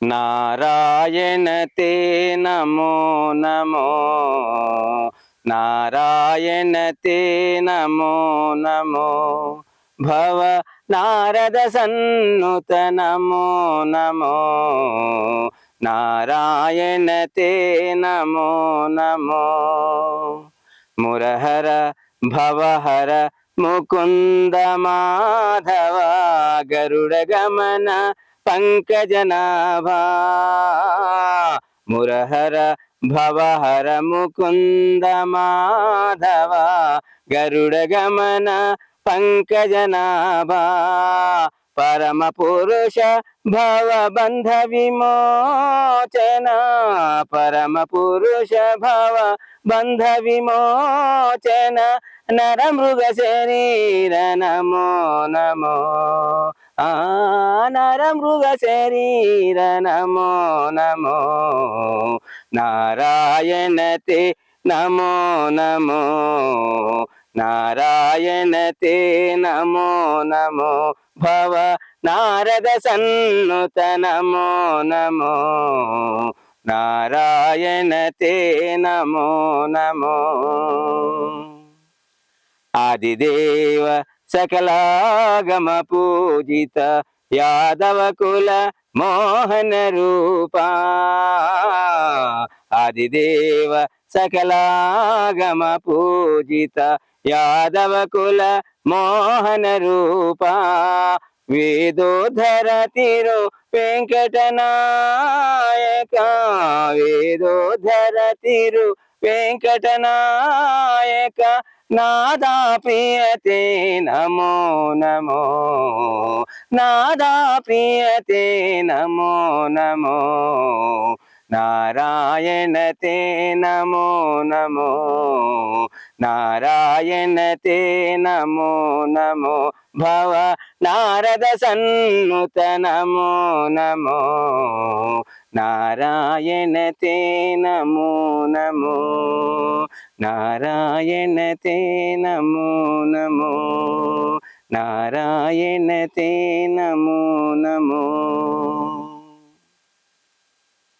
नारायण ते नमो नमो, नारायण ते नमो नमो, भव नारद सन्नुत नमो नमो, नारायण ते नमो नमो। मुरहर भवहर मुकुंद माधव, गरुड़ गमन पंकजनाभा, मुरहर भवहर मुकुंद माधव, गरुड़ गमन पंकजनाभा, परम पुरुष भवबंध विमोचन, परम पुरुष भव बंध विमोचन, नर मृग शरीर नमो नमो, नर मृग शरीर नमो नमो, नारायण ते नमो नमो, नारायण ते नमो नमो, भव नारद सन्नुत नमो नमो, नारायण ते नमो नमो। आदिदेव सकलागम पूजित, यादव कुल मोहन रूपा, आदिदेव सकलागम पूजित, यादव कुल मोहन रूपा, वेदोधर तिरु वेंकटनायका, वेदोधर तिरु वेंकटनायका, नादा प्रियते नमो नमो, नादा प्रियते नमो नमो, नारायण ते नमो नमो, नारायण ते नमो नमो, भव नारद सन्नुत नमो नमो, नारायण ते नमो नमो, नारायण ते नमो नमो, नारायण ते नमो नमो।